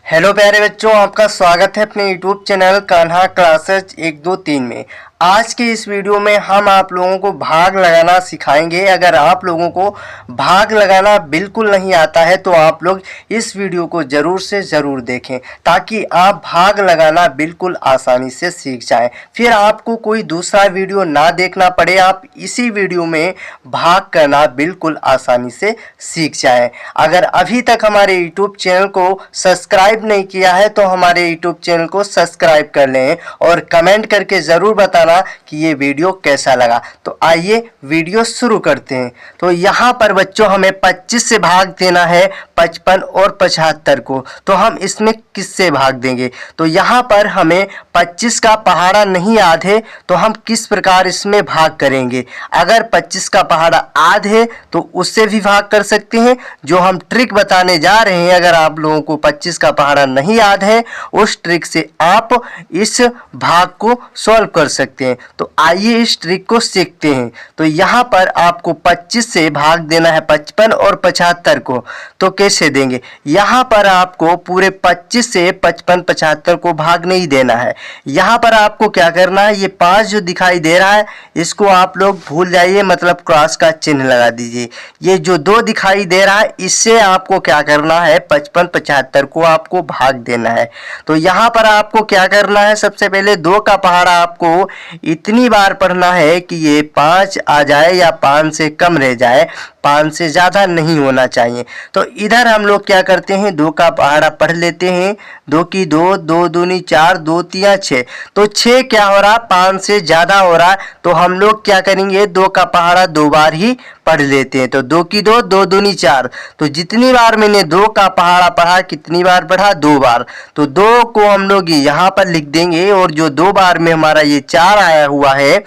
Hello प्यारे बच्चों, आपका स्वागत है अपने यूट्यूब चैनल कान्हा क्लासेज 1 2 3 में। आज के इस वीडियो में हम आप लोगों को भाग लगाना सिखाएंगे। अगर आप लोगों को भाग लगाना बिल्कुल नहीं आता है तो आप लोग इस वीडियो को ज़रूर से ज़रूर देखें ताकि आप भाग लगाना बिल्कुल आसानी से सीख जाएं। फिर आपको कोई दूसरा वीडियो ना देखना पड़े, आप इसी वीडियो में भाग करना बिल्कुल आसानी से सीख जाएं। अगर अभी तक हमारे यूट्यूब चैनल को सब्सक्राइब नहीं किया है तो हमारे यूट्यूब चैनल को सब्सक्राइब कर लें और कमेंट करके ज़रूर बताना कि ये वीडियो कैसा लगा। तो आइए वीडियो शुरू करते हैं। तो यहाँ पर बच्चों हमें 25 से भाग देना है 55 और 75 को। तो हम इसमें किससे भाग देंगे? तो यहाँ पर हमें 25 का पहाड़ा नहीं याद है तो हम किस प्रकार इसमें भाग करेंगे। अगर 25 का पहाड़ा याद है तो उससे भी भाग कर सकते हैं। जो हम ट्रिक बताने जा रहे हैं, अगर आप लोगों को 25 का पहाड़ा नहीं याद है, उस ट्रिक से आप इस भाग को सॉल्व कर सकते हैं। तो आइए इस ट्रिक को सीखते हैं। तो यहाँ पर आपको 25 से भाग देना है 55 और 75 को। तो कैसे देंगे? यहाँ पर आपको पूरे 25 से 55 75 को भाग नहीं देना है। यहाँ पर आपको क्या करना है, ये 5 जो दिखाई दे रहा है इसको आप लोग भूल जाइए, मतलब क्रॉस का चिन्ह लगा दीजिए। ये जो 2 दिखाई दे रहा है इससे आपको क्या करना है, 55 75 को आपको भाग देना है। तो यहाँ पर आपको क्या करना है, सबसे पहले 2 का पहाड़ा आपको इतनी बार पढ़ना है कि ये 5 आ जाए या 5 से कम रह जाए, 5 से ज़्यादा नहीं होना चाहिए। तो इधर हम लोग क्या करते हैं, 2 का पहाड़ा पढ़ लेते हैं। 2 की 2, 2 दूनी 4, 2 तिया 6। तो 6 क्या हो रहा, 5 से ज़्यादा हो रहा है। तो हम लोग क्या करेंगे, 2 का पहाड़ा 2 बार ही पढ़ लेते हैं। तो 2 की 2, 2 दूनी 4। तो जितनी बार मैंने 2 का पहाड़ा पढ़ा, कितनी बार पढ़ा, 2 बार। तो 2 को हम लोग यहाँ पर लिख देंगे और जो 2 बार में हमारा ये 4 आया हुआ है,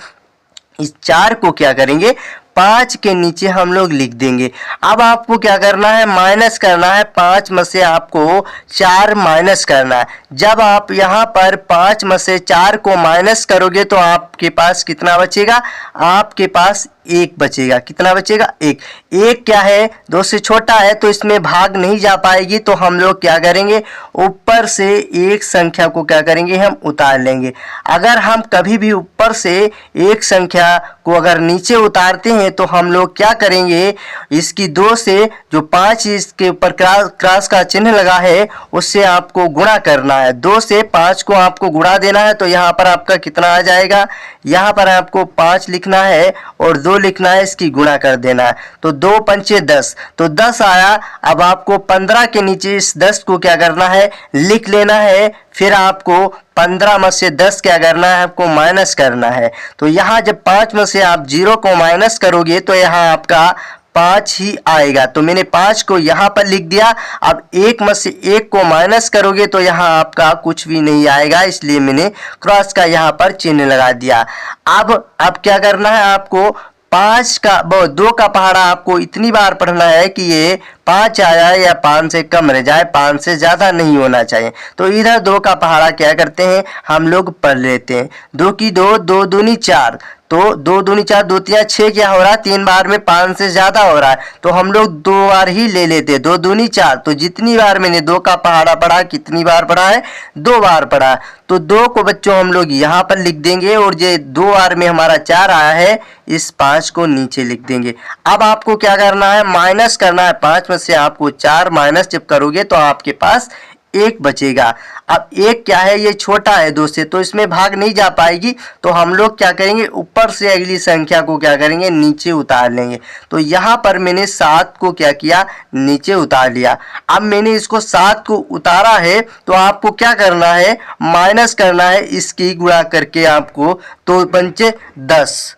इस 4 को क्या करेंगे, 5 के नीचे हम लोग लिख देंगे। अब आपको क्या करना है, माइनस करना है। 5 में से आपको 4 माइनस करना है। जब आप यहाँ पर 5 में से 4 को माइनस करोगे तो आपके पास कितना बचेगा, आपके पास 1 बचेगा। कितना बचेगा, 1। 1 क्या है, 2 से छोटा है तो इसमें भाग नहीं जा पाएगी। तो हम लोग क्या करेंगे, ऊपर से एक संख्या को क्या करेंगे, हम उतार लेंगे। अगर हम कभी भी ऊपर से एक संख्या को अगर नीचे उतारते हैं तो हम लोग क्या करेंगे, इसकी 2 से जो 5 इसके ऊपर क्रॉस का चिन्ह लगा है उससे आपको गुणा करना है। 2 से 5 को आपको गुणा देना है। तो यहाँ पर आपका कितना आ जाएगा, यहाँ पर आपको 5 लिखना है और 2 लिखना है, इसकी गुणा कर देना है। तो 2 पंचे 10, तो 10 आया। अब आपको 15 के नीचे इस 10 को क्या करना है, लिख लेना है। फिर आपको 15 में से 10 क्या करना है, आपको माइनस करना है। तो यहाँ जब 5 में से आप 0 को माइनस करोगे तो यहाँ आपका 5 ही आएगा। तो मैंने 5 को यहाँ पर लिख दिया। अब 1 में से 1 को माइनस करोगे तो यहाँ आपका कुछ भी नहीं आएगा, इसलिए मैंने क्रॉस का यहाँ पर चिन्ह लगा दिया। अब क्या करना है, आपको 2 का पहाड़ा आपको इतनी बार पढ़ना है कि ये 5 आया या 5 से कम रह जाए, 5 से ज़्यादा नहीं होना चाहिए। तो इधर 2 का पहाड़ा क्या करते हैं, हम लोग पढ़ लेते हैं। 2 की 2, 2 दूनी 4। तो 2 दूनी 4, 2 तिया 6 क्या हो रहा है, 3 बार में 5 से ज़्यादा हो रहा है। तो हम लोग 2 बार ही ले लेते हैं। 2 दूनी 4। तो जितनी बार मैंने 2 का पहाड़ा पढ़ा, कितनी बार पढ़ा है, 2 बार पढ़ा। तो 2 को बच्चों हम लोग यहाँ पर लिख देंगे और ये 2 बार में हमारा 4 आया है, इस 5 को नीचे लिख देंगे। अब आपको क्या करना है, माइनस करना है। 5 में से आपको 4 माइनस जब करोगे तो आपके पास 1 बचेगा। अब 1 क्या है, ये छोटा है 2 से, तो इसमें भाग नहीं जा पाएगी। तो हम लोग क्या करेंगे, ऊपर से अगली संख्या को क्या करेंगे, नीचे उतार लेंगे। तो यहाँ पर मैंने 7 को क्या किया, नीचे उतार लिया। अब मैंने इसको 7 को उतारा है तो आपको क्या करना है, माइनस करना है, इसकी गुणा करके आपको। तो 2 पंचे 10।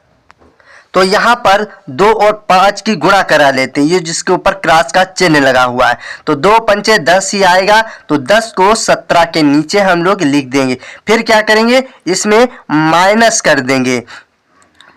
तो यहाँ पर 2 और 5 की गुणा करा लेते हैं, ये जिसके ऊपर क्रॉस का चिन्ह लगा हुआ है। तो 2 पंचे 10 ही आएगा। तो 10 को 17 के नीचे हम लोग लिख देंगे। फिर क्या करेंगे, इसमें माइनस कर देंगे।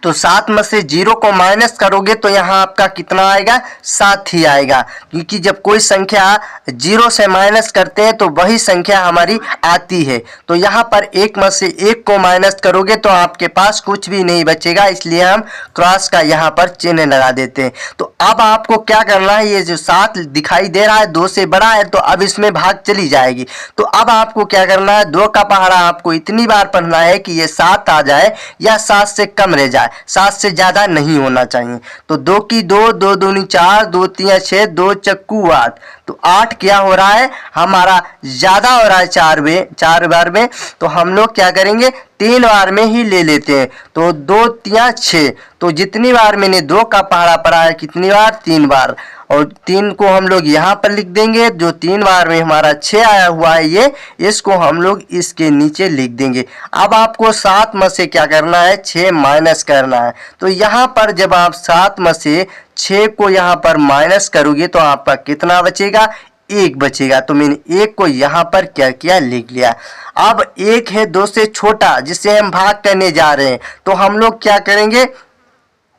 तो 7 में से 0 को माइनस करोगे तो यहाँ आपका कितना आएगा, 7 ही आएगा, क्योंकि जब कोई संख्या 0 से माइनस करते हैं तो वही संख्या हमारी आती है। तो यहाँ पर 1 में से 1 को माइनस करोगे तो आपके पास कुछ भी नहीं बचेगा, इसलिए हम क्रॉस का यहाँ पर चिन्ह लगा देते हैं। तो अब आपको क्या करना है, ये जो 7 दिखाई दे रहा है 2 से बड़ा है तो अब इसमें भाग चली जाएगी। तो अब आपको क्या करना है, 2 का पहाड़ा आपको इतनी बार पढ़ना है कि ये 7 आ जाए या 7 से कम रह जाए, 7 से ज्यादा नहीं होना चाहिए। तो 2 की 2, 2 दूनी 4, 2 तिया 6, 2 चक्कू 8। तो 8 क्या हो रहा है, हमारा ज्यादा हो रहा है 4 बार में, तो हम लोग क्या करेंगे 3 बार में ही ले लेते हैं। तो 2 तिया 6, तो जितनी बार मैंने 2 का पहाड़ा पढ़ा है कितनी बार, 3 बार, और 3 को हम लोग यहाँ पर लिख देंगे। जो 3 बार में हमारा 6 आया हुआ है ये, इसको हम लोग इसके नीचे लिख देंगे। अब आपको 7 में से क्या करना है, 6 माइनस करना है। तो यहाँ पर जब आप 7 में से 6 को यहाँ पर माइनस करोगे तो आपका कितना बचेगा, 1 बचेगा। तो मैंने 1 को यहाँ पर क्या किया, लिख लिया। अब 1 है 2 से छोटा जिसे हम भाग करने जा रहे हैं, तो हम लोग क्या करेंगे,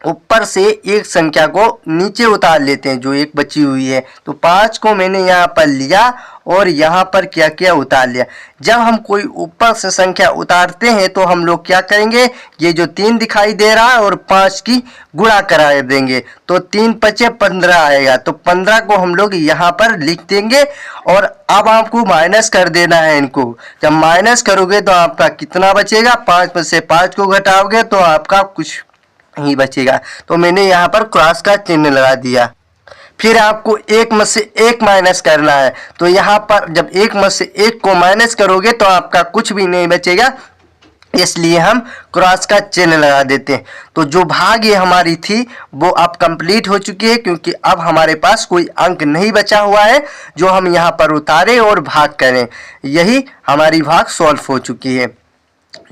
ऊपर से एक संख्या को नीचे उतार लेते हैं जो एक बची हुई है। तो 5 को मैंने यहाँ पर लिया और यहाँ पर क्या किया, उतार लिया। जब हम कोई ऊपर से संख्या उतारते हैं तो हम लोग क्या करेंगे, ये जो 3 दिखाई दे रहा है और 5 की गुणा करा देंगे, तो 3 पचे 15 आएगा। तो 15 को हम लोग यहाँ पर लिख देंगे और अब आपको माइनस कर देना है इनको। जब माइनस करोगे तो आपका कितना बचेगा, 5 में से 5 को घटाओगे तो आपका कुछ ही बचेगा। तो मैंने यहाँ पर क्रॉस का चिन्ह लगा दिया। फिर आपको 1 में से 1 माइनस करना है। तो यहाँ पर जब 1 में से 1 को माइनस करोगे तो आपका कुछ भी नहीं बचेगा, इसलिए हम क्रॉस का चिन्ह लगा देते हैं। तो जो भाग ये हमारी थी वो अब कंप्लीट हो चुकी है, क्योंकि अब हमारे पास कोई अंक नहीं बचा हुआ है जो हम यहाँ पर उतारें और भाग करें। यही हमारी भाग सॉल्व हो चुकी है।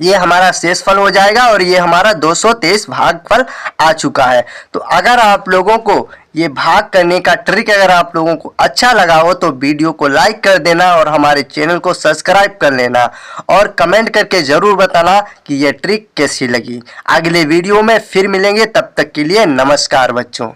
ये हमारा शेषफल हो जाएगा और ये हमारा 223 भागफल आ चुका है। तो अगर आप लोगों को ये भाग करने का ट्रिक अगर आप लोगों को अच्छा लगा हो तो वीडियो को लाइक कर देना और हमारे चैनल को सब्सक्राइब कर लेना और कमेंट करके ज़रूर बताना कि ये ट्रिक कैसी लगी। अगले वीडियो में फिर मिलेंगे, तब तक के लिए नमस्कार बच्चों।